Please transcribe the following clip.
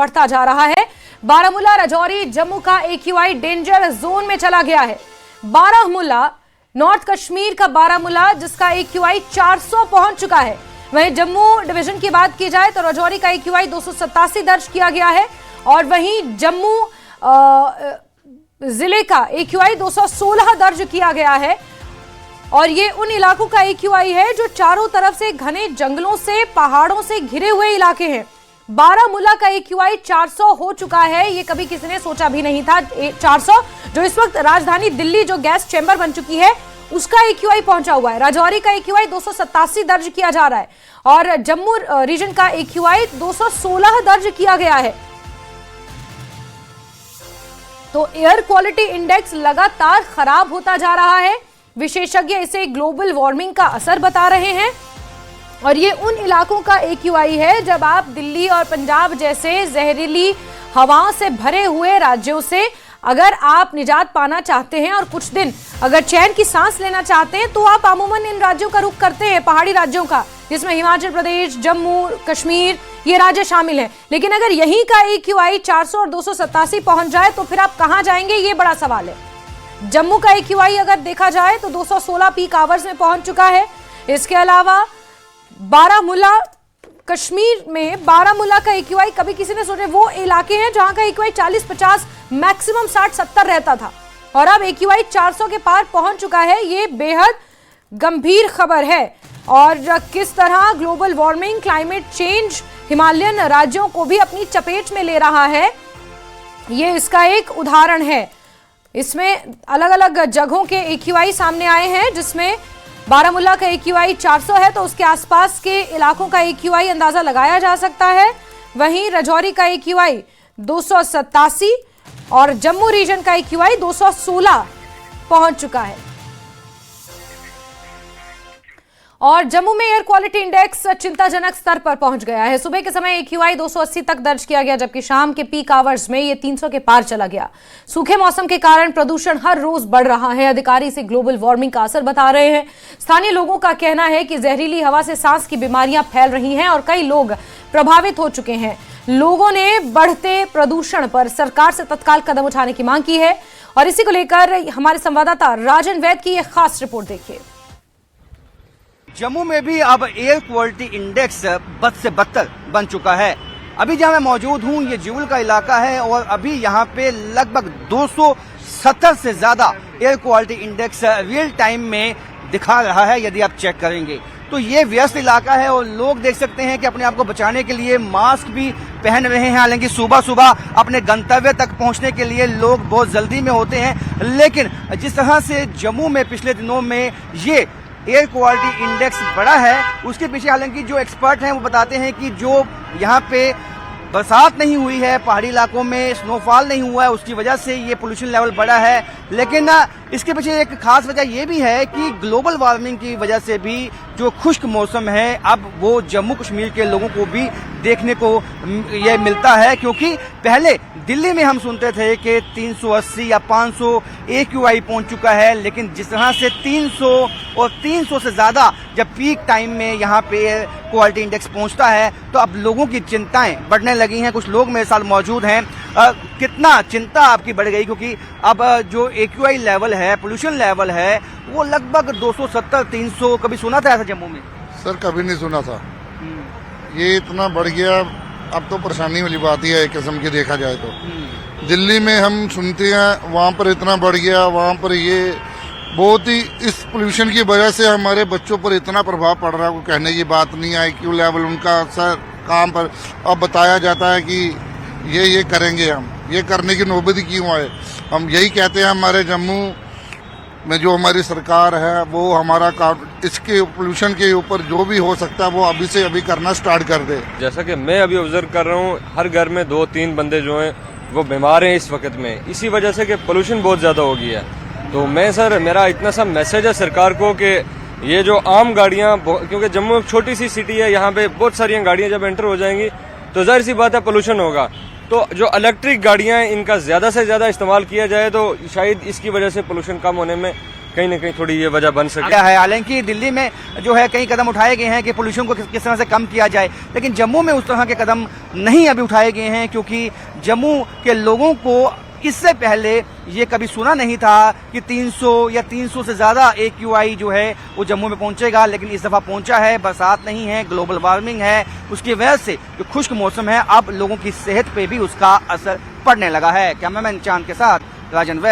बढ़ता जा रहा है। बारामूला, राजौरी, जम्मू का AQI डेंजर जोन में चला गया है। बारामूला, नॉर्थ कश्मीर का बारामूला, जिसका AQI 400 पहुंच चुका है। वहीं जम्मू डिवीजन की बात की जाए तो राजौरी का AQI 287 दर्ज किया गया है और वहीं जम्मू जिले का AQI 216 दर्ज किया गया है। और ये उन इलाकों का AQI है जो चारों तरफ से घने जंगलों से, पहाड़ों से घिरे हुए इलाके हैं। बारामूला का AQI 400 हो चुका है, ये कभी किसी ने सोचा भी नहीं था। 400 जो इस वक्त राजधानी दिल्ली जो गैस चैम्बर बन चुकी है उसका AQI पहुंचा हुआ है। राजौरी का AQI 287 दर्ज किया जा रहा है और जम्मू रीजन का AQI 216 दर्ज किया गया है। तो एयर क्वालिटी इंडेक्स लगातार खराब होता जा रहा है। विशेषज्ञ इसे ग्लोबल वार्मिंग का असर बता रहे हैं और ये उन इलाकों का AQI है जब आप दिल्ली और पंजाब जैसे जहरीली हवाओं से भरे हुए राज्यों से अगर आप निजात पाना चाहते हैं और कुछ दिन अगर चैन की सांस लेना चाहते हैं तो आप अमूमन इन राज्यों का रुख करते हैं, पहाड़ी राज्यों का, जिसमें हिमाचल प्रदेश, जम्मू कश्मीर ये राज्य शामिल हैं। लेकिन अगर यहीं का AQI 400 और 287 पहुंच जाए तो फिर आप कहां जाएंगे, ये बड़ा सवाल है। जम्मू का AQI अगर देखा जाए तो 216 पीक आवर्स में पहुंच चुका है। इसके अलावा बारामूला, कश्मीर में बारामूला का AQI कभी किसी ने सोचे, वो इलाके हैं जहां का AQI 40-50 मैक्सिमम 60-70 रहता था और अब AQI 400 के पार पहुंच चुका है। ये बेहद गंभीर खबर है और किस तरह global warming, climate change Himalayan राज्यों को भी अपनी चपेट में ले रहा है, ये इसका एक उदाहरण है। इसमें अलग अलग जगहों के AQI सामने आए हैं, जिसमें बारामूला का AQI 400 है तो उसके आसपास के इलाकों का AQI अंदाजा लगाया जा सकता है। वहीं राजौरी का AQI 287 और जम्मू रीजन का AQI 216 पहुंच चुका है। और जम्मू में एयर क्वालिटी इंडेक्स चिंताजनक स्तर पर पहुंच गया है। सुबह के समय AQI 280 तक दर्ज किया गया, जबकि शाम के पीक आवर्स में ये 300 के पार चला गया। सूखे मौसम के कारण प्रदूषण हर रोज बढ़ रहा है। अधिकारी इसे ग्लोबल वार्मिंग का असर बता रहे हैं। स्थानीय लोगों का कहना है कि जहरीली हवा से सांस की बीमारियां फैल रही हैं और कई लोग प्रभावित हो चुके हैं। लोगों ने बढ़ते प्रदूषण पर सरकार से तत्काल कदम उठाने की मांग की है और इसी को लेकर हमारे संवाददाता राजन वैद की एक खास रिपोर्ट देखिए। जम्मू में भी अब एयर क्वालिटी इंडेक्स बद से बदतर बन चुका है। अभी जहां मैं मौजूद हूं ये जीवल का इलाका है और अभी यहां पे लगभग 270 से ज्यादा air quality index real time में दिखा रहा है। यदि आप चेक करेंगे तो ये व्यस्त इलाका है और लोग देख सकते हैं कि अपने आप को बचाने के लिए मास्क भी पहन रहे हैं। हालांकि सुबह सुबह अपने गंतव्य तक पहुंचने के लिए लोग बहुत जल्दी में होते हैं, लेकिन जिस तरह से जम्मू में पिछले दिनों में ये एयर क्वालिटी इंडेक्स बढ़ा है, उसके पीछे हालांकि जो एक्सपर्ट हैं वो बताते हैं कि जो यहाँ पे बरसात नहीं हुई है, पहाड़ी इलाकों में स्नोफॉल नहीं हुआ है, उसकी वजह से ये पोल्यूशन लेवल बढ़ा है। लेकिन इसके पीछे एक खास वजह ये भी है कि ग्लोबल वार्मिंग की वजह से भी जो खुश्क मौसम है अब वो जम्मू कश्मीर के लोगों को भी देखने को ये मिलता है। क्योंकि पहले दिल्ली में हम सुनते थे कि 380 या 500 AQI पहुंच चुका है, लेकिन जिस तरह से 300 और 300 से ज्यादा जब पीक टाइम में यहाँ पे क्वालिटी इंडेक्स पहुंचता है तो अब लोगों की चिंताएं बढ़ने लगी हैं। कुछ लोग मेरे साथ मौजूद हैं। कितना चिंता आपकी बढ़ गई, क्योंकि अब जो AQI लेवल है, पोल्यूशन लेवल है, वो लगभग 270-300 कभी सुना था ऐसा जम्मू में? सर कभी नहीं सुना था। ये इतना बढ़ गया, अब तो परेशानी वाली बात ही है एक किस्म की देखा जाए तो। दिल्ली में हम सुनते हैं वहाँ पर इतना बढ़ गया, वहाँ पर ये बहुत ही इस पोल्यूशन की वजह से हमारे बच्चों पर इतना प्रभाव पड़ रहा है, वो कहने की बात नहीं। IQ लेवल उनका सर काम पर अब बताया जाता है कि ये करेंगे, हम ये करने की नौबत क्यों आए। हम यही कहते हैं हमारे जम्मू में जो हमारी सरकार है वो हमारा काम इसके पोल्यूशन के ऊपर जो भी हो सकता है वो अभी से अभी करना स्टार्ट कर दे। जैसा कि मैं अभी ऑब्जर्व कर रहा हूँ, हर घर में 2-3 बंदे जो हैं वो बीमार हैं इस वक्त में, इसी वजह से कि पोल्यूशन बहुत ज्यादा हो गया है। तो मैं सर, मेरा इतना सा मैसेज है सरकार को कि ये जो आम गाड़ियां, क्योंकि जम्मू एक छोटी सी सिटी है, यहाँ पे बहुत सारी गाड़ियां जब एंटर हो जाएंगी तो जाहिर सी बात है पोल्यूशन होगा। तो जो इलेक्ट्रिक गाड़ियां हैं इनका ज्यादा से ज्यादा इस्तेमाल किया जाए तो शायद इसकी वजह से पोल्यूशन कम होने में कहीं ना कहीं थोड़ी ये वजह बन सके। क्या है, हालांकि दिल्ली में जो है कई कदम उठाए गए हैं कि पोल्यूशन को किस तरह से कम किया जाए, लेकिन जम्मू में उस तरह के कदम नहीं अभी उठाए गए हैं, क्योंकि जम्मू के लोगों को इससे पहले ये कभी सुना नहीं था कि 300 या 300 से ज्यादा AQI जो है वो जम्मू में पहुंचेगा, लेकिन इस दफा पहुंचा है। बरसात नहीं है, ग्लोबल वार्मिंग है, उसकी वजह से जो खुश्क मौसम है अब लोगों की सेहत पे भी उसका असर पड़ने लगा है। कैमरामैन चांद के साथ राजन वैद।